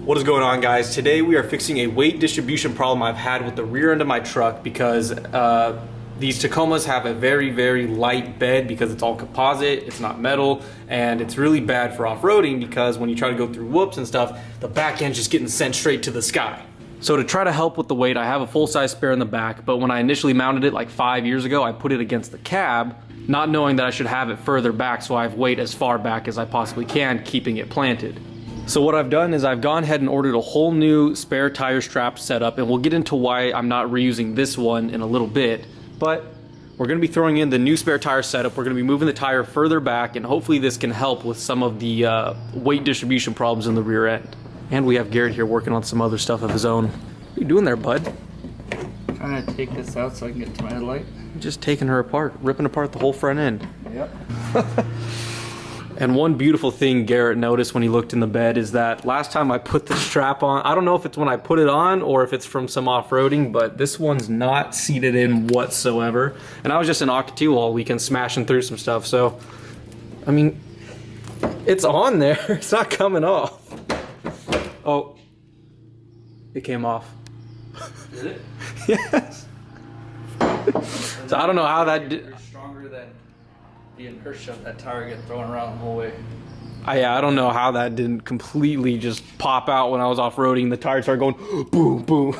What is going on, guys? Today we are fixing a weight distribution problem I've had with the rear end of my truck because these Tacomas have a very light bed because it's all composite, it's not metal, and it's really bad for off-roading because when you try to go through whoops and stuff, the back end's just getting sent straight to the sky. So to try to help with the weight, I have a full-size spare in the back, but when I initially mounted it like 5 years ago, I put it against the cab, not knowing that I should have it further back, so I have weight as far back as I possibly can, keeping it planted. So what I've done is I've gone ahead and ordered a whole new spare tire strap setup, and we'll get into why I'm not reusing this one in a little bit, but we're going to be throwing in the new spare tire setup. We're going to be moving the tire further back, and hopefully this can help with some of the weight distribution problems in the rear end. And we have Garrett here working on some other stuff of his own. What are you doing there, bud? Trying to take this out so I can get to my headlight. Just taking her apart, ripping apart the whole front end. Yep. And one beautiful thing Garrett noticed when he looked in the bed is that last time I put the strap on, I don't know if it's when I put it on or if it's from some off-roading, but this one's not seated in whatsoever. And I was just in Ocotillo all weekend smashing through some stuff, so, I mean, it's on there. It's not coming off. Oh, it came off. Did it? Yes. So I don't know how that did. Stronger than the inertia of that tire getting thrown around the whole way. I don't know how that didn't completely just pop out when I was off-roading. The tire started going boom, boom.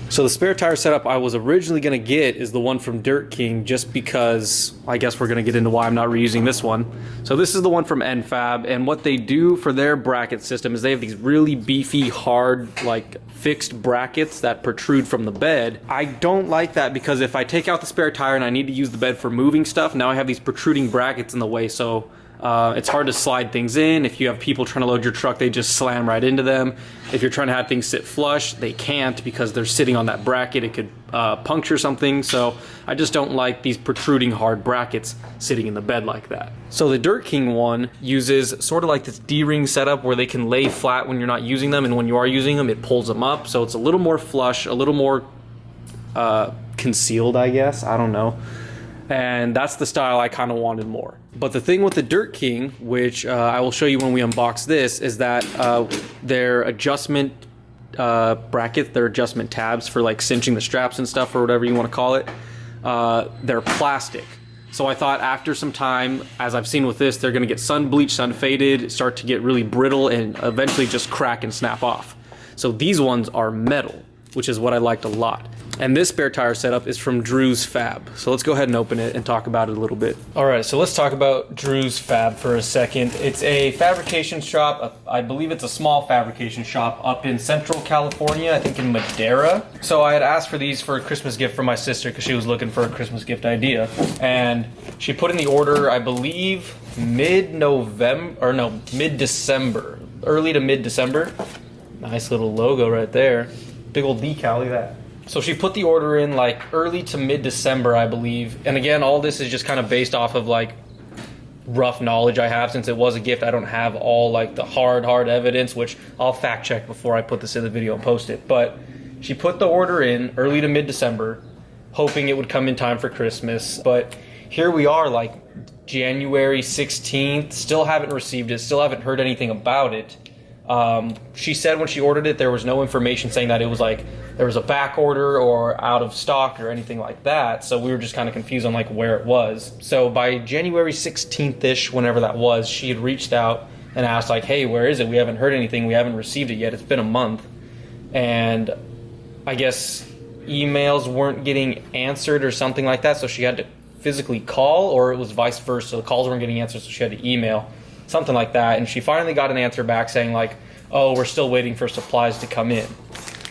So the spare tire setup I was originally going to get is the one from Dirt King, just because I guess we're going to get into why I'm not reusing this one. So this is the one from NFAB, and what they do for their bracket system is they have these really beefy, hard, like fixed brackets that protrude from the bed. I don't like that because if I take out the spare tire and I need to use the bed for moving stuff, now I have these protruding brackets in the way, so it's hard to slide things in. If you have people trying to load your truck, they just slam right into them. If you're trying to have things sit flush, they can't because they're sitting on that bracket. It could puncture something. So I just don't like these protruding hard brackets sitting in the bed like that. So the Dirt King one uses sort of like this D-ring setup where they can lay flat when you're not using them, and when you are using them, it pulls them up. So it's a little more flush, a little more concealed, I guess. I don't know. And that's the style I kind of wanted more. But the thing with the Dirt King, which I will show you when we unbox this, is that their adjustment brackets, their adjustment tabs for like cinching the straps and stuff, or whatever you want to call it, they're plastic. So I thought after some time, as I've seen with this, they're going to get sun bleached, sun faded, start to get really brittle, and eventually just crack and snap off. So these ones are metal, which is what I liked a lot. And this spare tire setup is from Drew's Fab. So let's go ahead and open it and talk about it a little bit. All right, so let's talk about Drew's Fab for a second. It's a fabrication shop. I believe it's a small fabrication shop up in Central California, I think in Madera. So I had asked for these for a Christmas gift for my sister because she was looking for a Christmas gift idea. And she put in the order, I believe, mid-December, early to mid-December. Nice little logo right there. Big old decal, look at that. So she put the order in like early to mid-December, I believe. And again, all this is just kind of based off of like rough knowledge I have. Since it was a gift, I don't have all like the hard evidence, which I'll fact check before I put this in the video and post it. But she put the order in early to mid-December, hoping it would come in time for Christmas. But here we are, like January 16th, still haven't received it, still haven't heard anything about it. She said when she ordered it, there was no information saying that it was like there was a back order or out of stock or anything like that. So we were just kind of confused on like where it was. So by January 16th-ish, whenever that was, she had reached out and asked like, hey, where is it? We haven't heard anything. We haven't received it yet. It's been a month. And I guess emails weren't getting answered or something like that. So she had to physically call, or it was vice versa. The calls weren't getting answered, so she had to email. Something like that, and she finally got an answer back saying like, oh, we're still waiting for supplies to come in.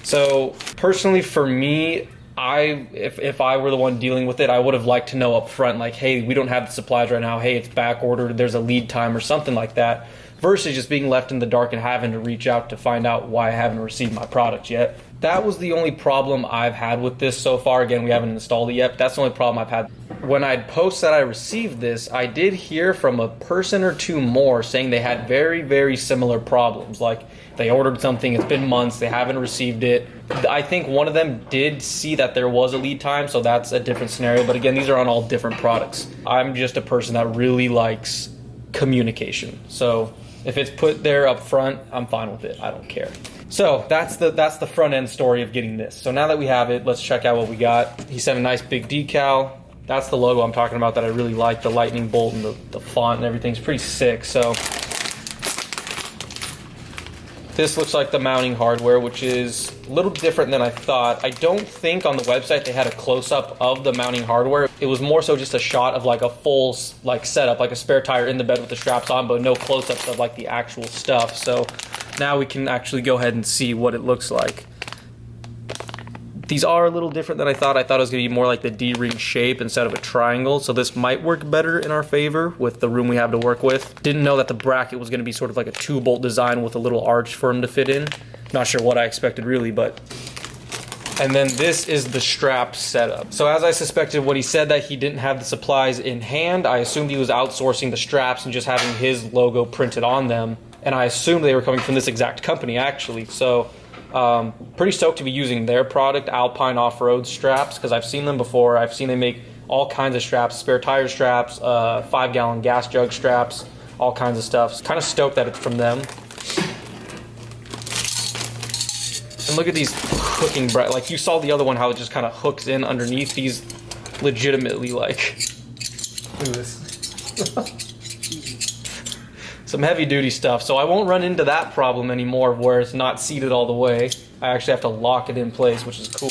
So personally for me, if I were the one dealing with it, I would have liked to know up front like, hey, we don't have the supplies right now, hey, it's back ordered, there's a lead time or something like that, versus just being left in the dark and having to reach out to find out why I haven't received my product yet. That was the only problem I've had with this so far. Again, we haven't installed it yet, but that's the only problem I've had. When I'd post that I received this, I did hear from a person or two more saying they had very similar problems. Like they ordered something, it's been months, they haven't received it. I think one of them did see that there was a lead time, so that's a different scenario. But again, these are on all different products. I'm just a person that really likes communication. So if it's put there up front, I'm fine with it. I don't care. So that's the front end story of getting this. So now that we have it, let's check out what we got. He sent a nice big decal. That's the logo I'm talking about that I really like. The lightning bolt and the font and everything's pretty sick. So this looks like the mounting hardware, which is a little different than I thought. I don't think on the website they had a close-up of the mounting hardware. It was more so just a shot of like a full like setup, like a spare tire in the bed with the straps on, but no close-ups of like the actual stuff. So now we can actually go ahead and see what it looks like. These are a little different than I thought. I thought it was going to be more like the D-ring shape instead of a triangle, so this might work better in our favor with the room we have to work with. Didn't know that the bracket was going to be sort of like a 2-bolt design with a little arch for him to fit in. Not sure what I expected really, but... And then this is the strap setup. So as I suspected, when he said that he didn't have the supplies in hand, I assumed he was outsourcing the straps and just having his logo printed on them. And I assumed they were coming from this exact company, actually. So... pretty stoked to be using their product, Alpine Offroad straps, because I've seen them before. I've seen they make all kinds of straps, spare tire straps, 5-gallon gas jug straps, all kinds of stuff. Kind of stoked that it's from them. And look at these hooking brackets. Like you saw the other one, how it just kind of hooks in underneath. These legitimately like, look at this. Some heavy duty stuff, so I won't run into that problem anymore where it's not seated all the way. I actually have to lock it in place, which is cool.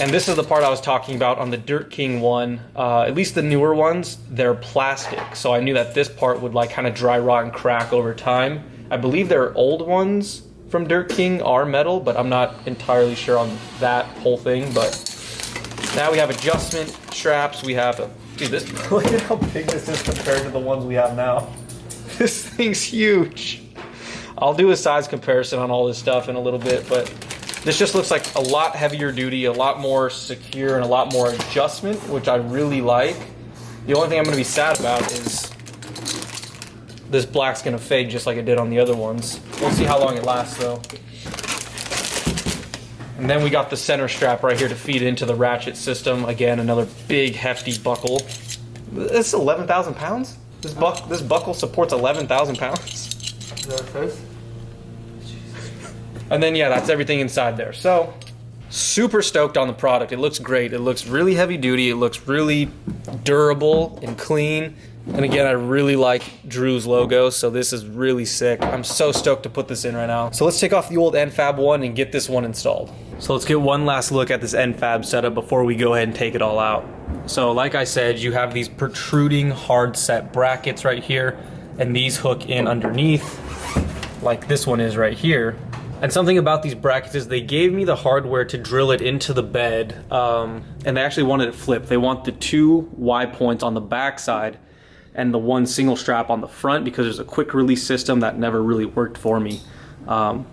And this is the part I was talking about on the Dirt King one. At least the newer ones, they're plastic, so I knew that this part would like kind of dry rot and crack over time. I believe their old ones from Dirt King are metal, but I'm not entirely sure on that whole thing. But now we have adjustment straps. We have dude, look at how big this is compared to the ones we have now. This thing's huge. I'll do a size comparison on all this stuff in a little bit, but this just looks like a lot heavier duty, a lot more secure, and a lot more adjustment, which I really like. The only thing I'm going to be sad about is this black's going to fade just like it did on the other ones. We'll see how long it lasts, though. And then we got the center strap right here to feed into the ratchet system. Again, another big hefty buckle. This is 11,000 pounds? This buckle supports 11,000 pounds? Is that what it says? And then yeah, that's everything inside there. So, super stoked on the product. It looks great. It looks really heavy duty. It looks really durable and clean. And again, I really like Drew's logo, so this is really sick. I'm so stoked to put this in right now. So let's take off the old NFAB one and get this one installed. So let's get one last look at this NFAB setup before we go ahead and take it all out. So like I said, you have these protruding hard set brackets right here, and these hook in underneath, like this one is right here. And something about these brackets is they gave me the hardware to drill it into the bed, and they actually wanted it flipped. They want the 2 Y points on the back side and the 1 single strap on the front, because there's a quick release system that never really worked for me on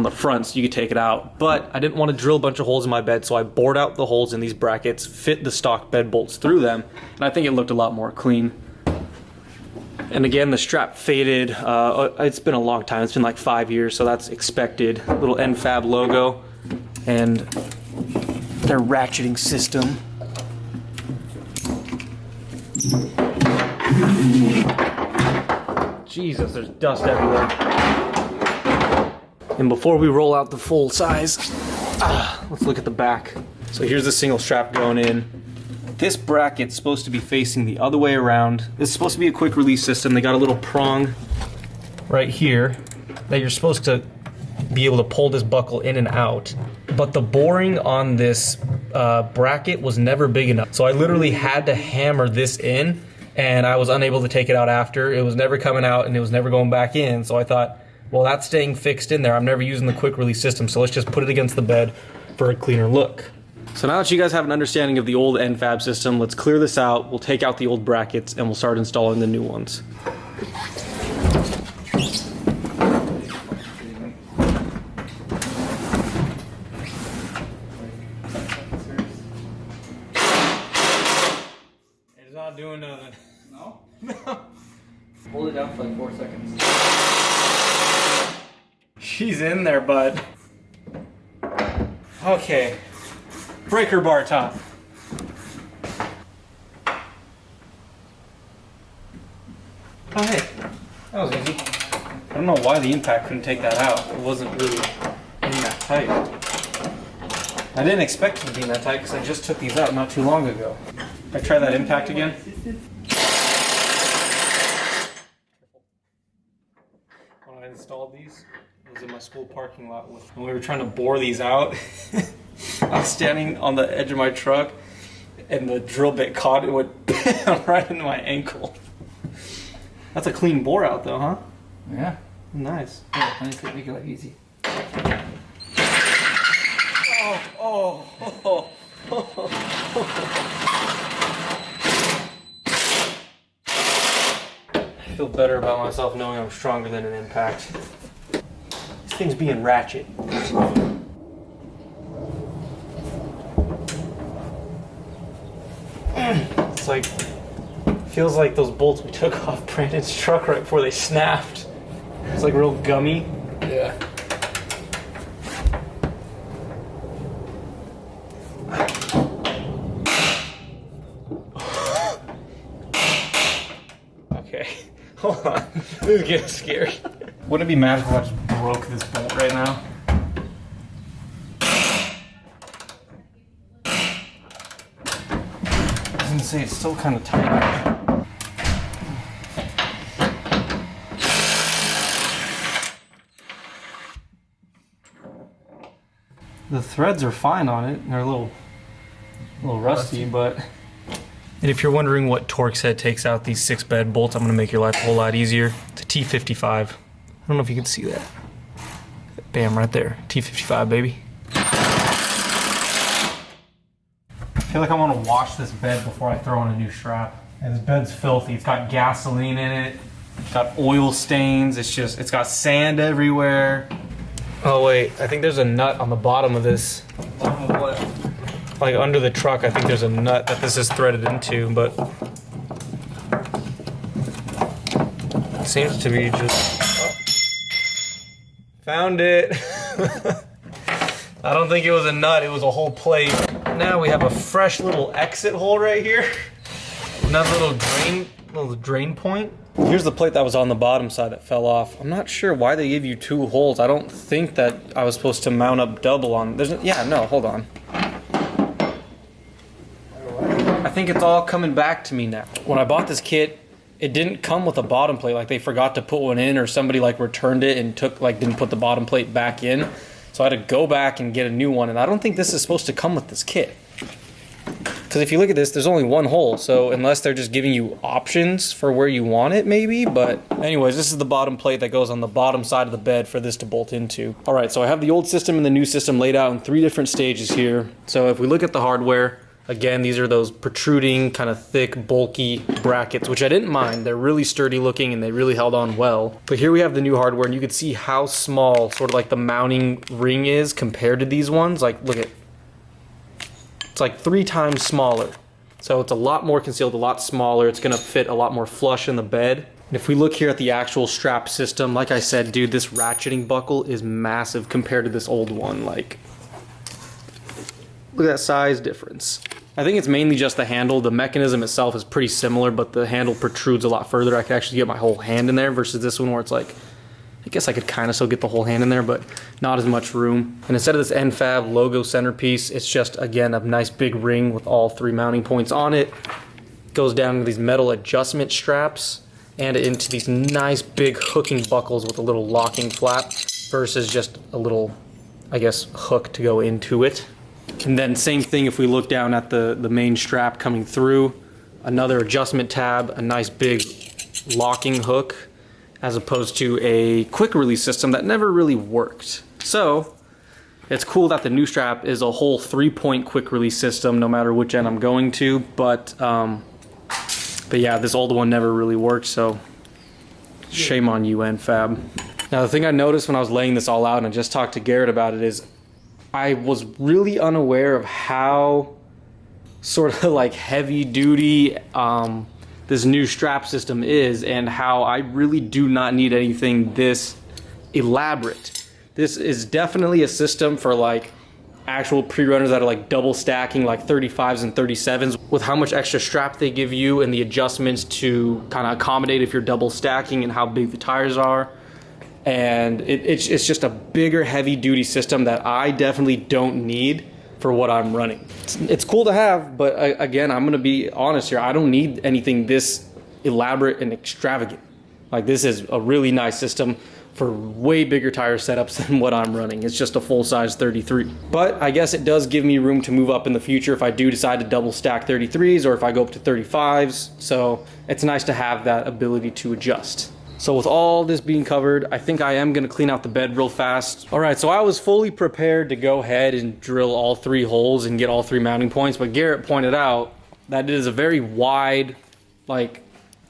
the front, so you could take it out. But I didn't want to drill a bunch of holes in my bed, so I bored out the holes in these brackets, fit the stock bed bolts through them, and I think it looked a lot more clean. And again, the strap faded. It's been a long time. It's been like 5 years, so that's expected. Little NFAB logo and their ratcheting system. Jesus, there's dust everywhere. And before we roll out the full size, let's look at the back. So here's the single strap going in. This bracket's supposed to be facing the other way around. This is supposed to be a quick release system. They got a little prong right here that you're supposed to be able to pull this buckle in and out. But the boring on this bracket was never big enough. So I literally had to hammer this in, and I was unable to take it out after. It was never coming out and it was never going back in. So I thought, well, that's staying fixed in there. I'm never using the quick release system, so let's just put it against the bed for a cleaner look. So now that you guys have an understanding of the old NFAB system, let's clear this out. We'll take out the old brackets and we'll start installing the new ones. It's not doing nothing. No? No. Hold it down for like 4 seconds. She's in there, bud. Okay. Breaker bar top. Oh, hey. That was easy. I don't don't know why the impact couldn't take that out. It wasn't really in that tight. I didn't expect it to be in that tight because I just took these out not too long ago. I try that impact again. When I installed these, it was in my school parking lot. When we were trying to bore these out, I was standing on the edge of my truck and the drill bit caught it, went right into my ankle. That's a clean bore out though, huh? Yeah. Nice. Yeah, nice to make it look easy. I feel better about myself knowing I'm stronger than an impact. This thing's being ratchet. It's like, feels like those bolts we took off Brandon's truck right before they snapped. It's like real gummy. Yeah. Okay, hold on. This is getting scary. Wouldn't it be mad if I just broke this bolt right now? I was gonna say it's still kind of tight. The threads are fine on it. They're a little rusty, but. And if you're wondering what Torx head takes out these 6-bed bolts, I'm gonna make your life a whole lot easier. It's a T55. I don't know if you can see that. Bam, right there. T55, baby. I feel like I want to wash this bed before I throw on a new strap. And this bed's filthy. It's got gasoline in it. It's got oil stains. It's got sand everywhere. Oh wait, I think there's a nut on the bottom of this. Bottom of what? Like under the truck, I think there's a nut that this is threaded into, but it seems to be just... Oh. Found it. I don't think it was a nut, it was a whole plate. Now we have a fresh little exit hole right here. Another little drain point. Here's the plate that was on the bottom side that fell off. I'm not sure why they give you 2 holes. I don't think that I was supposed to mount up double on. Hold on. I think it's all coming back to me now. When I bought this kit, it didn't come with a bottom plate. Like they forgot to put one in, or somebody like returned it and didn't put the bottom plate back in. So I had to go back and get a new one. And I don't think this is supposed to come with this kit. Because if you look at this, there's only 1 hole. So unless they're just giving you options for where you want it, maybe. But anyways, this is the bottom plate that goes on the bottom side of the bed for this to bolt into. All right, so I have the old system and the new system laid out in 3 different stages here. So if we look at the hardware, again, these are those protruding, kind of thick, bulky brackets, which I didn't mind. They're really sturdy looking and they really held on well. But here we have the new hardware, and you can see how small sort of like the mounting ring is compared to these ones. Like, look at, it's like 3 times smaller. So it's a lot more concealed, a lot smaller. It's gonna fit a lot more flush in the bed. And if we look here at the actual strap system, like I said, dude, this ratcheting buckle is massive compared to this old one. Like, look at that size difference. I think it's mainly just the handle. The mechanism itself is pretty similar, but the handle protrudes a lot further. I could actually get my whole hand in there versus this one where it's like, I guess I could kind of still get the whole hand in there, but not as much room. And instead of this NFAB logo centerpiece, it's just, again, a nice big ring with all 3 mounting points on it. Goes down to these metal adjustment straps and into these nice big hooking buckles with a little locking flap versus just a little, I guess, hook to go into it. And then same thing if we look down at the main strap coming through, another adjustment tab, a nice big locking hook, as opposed to a quick release system that never really worked. So it's cool that the new strap is a whole 3-point quick release system no matter which end I'm going to, but yeah, this old one never really worked, so shame on you, NFAB. Now the thing I noticed when I was laying this all out, and I just talked to Garrett about it, is I was really unaware of how sort of like heavy duty this new strap system is, and how I really do not need anything this elaborate. This is definitely a system for like actual pre-runners that are like double stacking like 35s and 37s, with how much extra strap they give you and the adjustments to kind of accommodate if you're double stacking and how big the tires are. and it's just a bigger heavy duty system that I definitely don't need for what I'm running. It's cool to have, but again, I'm gonna be honest here, I don't need anything this elaborate and extravagant. Like, this is a really nice system for way bigger tire setups than what I'm running. It's just a full-size 33. But I guess it does give me room to move up in the future if I do decide to double stack 33s or if I go up to 35s. So it's nice to have that ability to adjust. So with all this being covered, I think I am gonna clean out the bed real fast. All right, so I was fully prepared to go ahead and drill all 3 holes and get all 3 mounting points, but Garrett pointed out that it is a very wide, like,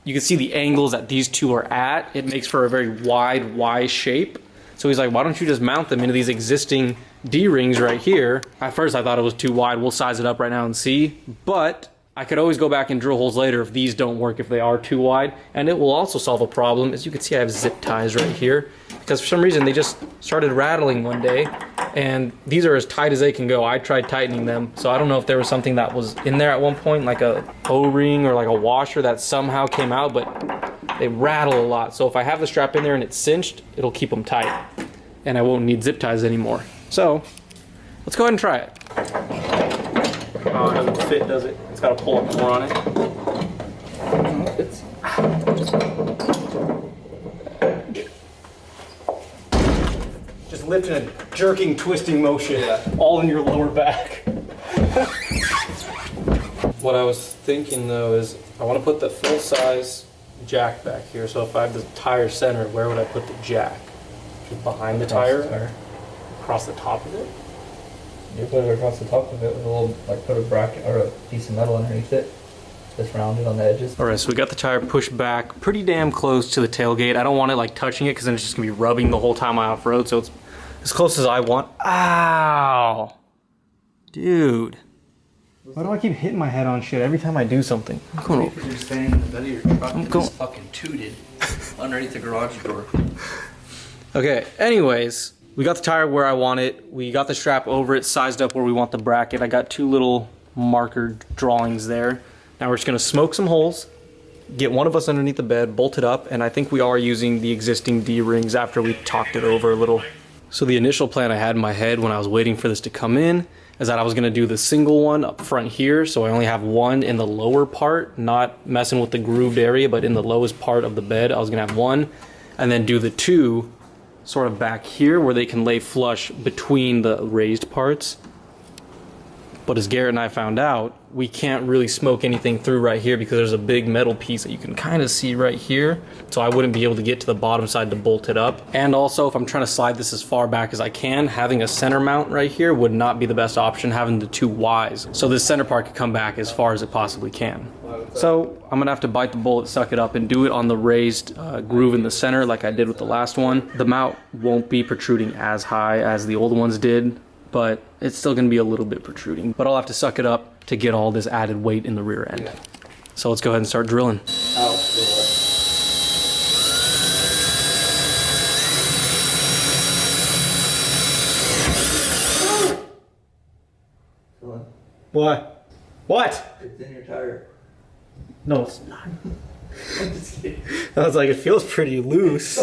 you can see the angles that these 2 are at. It makes for a very wide Y shape. So he's like, why don't you just mount them into these existing D-rings right here? At first I thought it was too wide. We'll size it up right now and see. But I could always go back and drill holes later if these don't work, if they are too wide. And it will also solve a problem. As you can see, I have zip ties right here because for some reason they just started rattling one day, and these are as tight as they can go. I tried tightening them, so I don't know if there was something that was in there at one point, like a O-ring or like a washer that somehow came out, but they rattle a lot. So if I have the strap in there and it's cinched, it'll keep them tight, and I won't need zip ties anymore. So let's go ahead and try it. Oh, it doesn't fit, does it? It's got to pull up more on it. It's just lifting a jerking, twisting motion, all in your lower back. What I was thinking though is I want to put the full size jack back here. So if I have the tire center, where would I put the jack? Just behind the tire? Across the top of it? You put it across the top of it with a little, like, put a bracket or a piece of metal underneath it. Just rounded on the edges. All right, so we got the tire pushed back pretty damn close to the tailgate. I don't want it like touching it because then it's just gonna be rubbing the whole time I off-road. So it's as close as I want. Ow, dude. Why do I keep hitting my head on shit every time I do something? I'm going Because you're standing in the bed of your truck and it's fucking tooted underneath the garage door. Okay, anyways, we got the tire where I want it. We got the strap over it, sized up where we want the bracket. I got 2 little marker drawings there. Now we're just gonna smoke some holes, get one of us underneath the bed, bolt it up, and I think we are using the existing D-rings after we talked it over a little. So the initial plan I had in my head when I was waiting for this to come in is that I was gonna do the single one up front here, so I only have one in the lower part, not messing with the grooved area, but in the lowest part of the bed, I was gonna have one, and then do the 2 sort of back here where they can lay flush between the raised parts. But as Garrett and I found out, we can't really smoke anything through right here because there's a big metal piece that you can kind of see right here. So I wouldn't be able to get to the bottom side to bolt it up. And also, if I'm trying to slide this as far back as I can, having a center mount right here would not be the best option, having the 2 Ys. So this center part could come back as far as it possibly can. So I'm gonna have to bite the bullet, suck it up, and do it on the raised groove in the center like I did with the last one. The mount won't be protruding as high as the old ones did, but it's still gonna be a little bit protruding. But I'll have to suck it up to get all this added weight in the rear end. So let's go ahead and start drilling. What? What? It's in your tire. No, it's not. I'm just kidding. I was like, it feels pretty loose.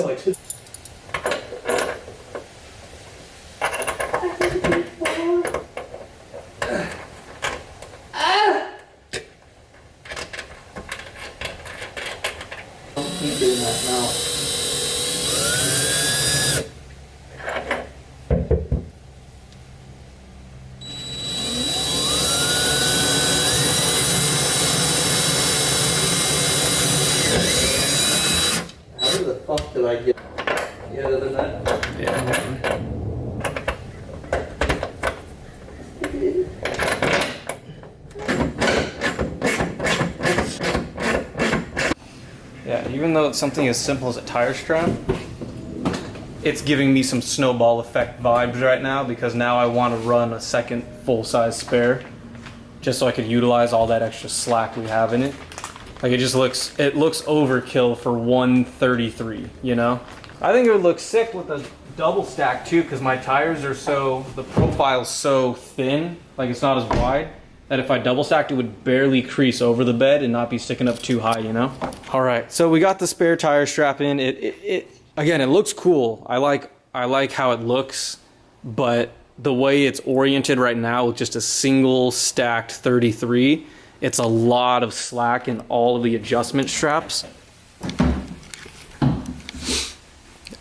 Keep doing that now. How the fuck did I get other than that? Yeah. Yeah, even though it's something as simple as a tire strap, it's giving me some snowball effect vibes right now because now I want to run a second full-size spare just so I could utilize all that extra slack we have in it. Like it looks overkill for 133, you know? I think it would look sick with a double stack too because my tires are the profile's so thin, like it's not as wide, that if I double stacked it would barely crease over the bed and not be sticking up too high, you know? All right, so we got the spare tire strap in. Again, it looks cool. I like how it looks, but the way it's oriented right now with just a single stacked 33, it's a lot of slack in all of the adjustment straps.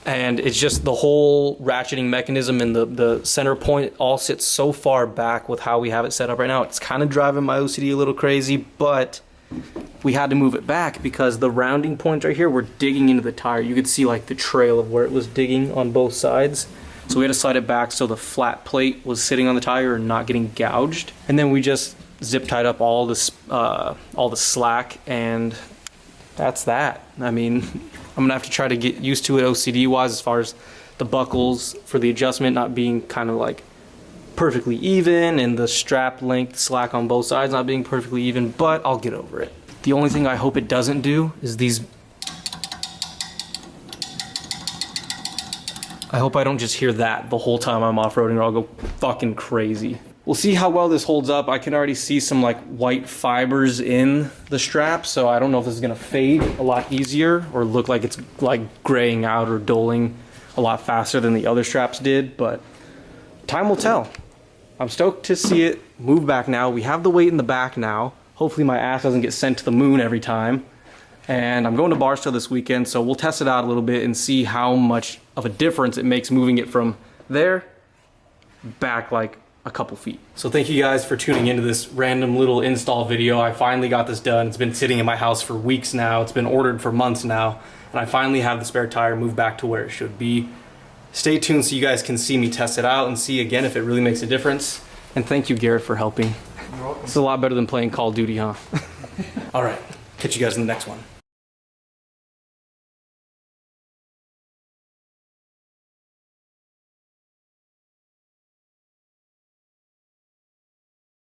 And it's just the whole ratcheting mechanism and the center point all sits so far back with how we have it set up right now. It's kind of driving my OCD a little crazy, but we had to move it back because the rounding points right here were digging into the tire. You could see like the trail of where it was digging on both sides. So we had to slide it back so the flat plate was sitting on the tire and not getting gouged. And then we just zip tied up all the slack, and that's that. I mean, I'm gonna have to try to get used to it OCD wise as far as the buckles for the adjustment not being kind of like perfectly even and the strap length slack on both sides not being perfectly even, but I'll get over it. The only thing I hope it doesn't do is these. I hope I don't just hear that the whole time I'm off-roading or I'll go fucking crazy. We'll see how well this holds up. I can already see some like white fibers in the strap, so I don't know if this is gonna fade a lot easier or look like it's like graying out or dulling a lot faster than the other straps did, but time will tell. I'm stoked to see it move back now. We have the weight in the back now. Hopefully my ass doesn't get sent to the moon every time. And I'm going to Barstow this weekend, so we'll test it out a little bit and see how much of a difference it makes moving it from there back like a couple feet. So thank you guys for tuning into this random little install video. I finally got this done. It's been sitting in my house for weeks now. It's been ordered for months now, and I finally have the spare tire moved back to where it should be. Stay tuned so you guys can see me test it out and see again if it really makes a difference. And thank you, Garrett, for helping. You're welcome. It's a lot better than playing Call of Duty, huh? All right, catch you guys in the next one.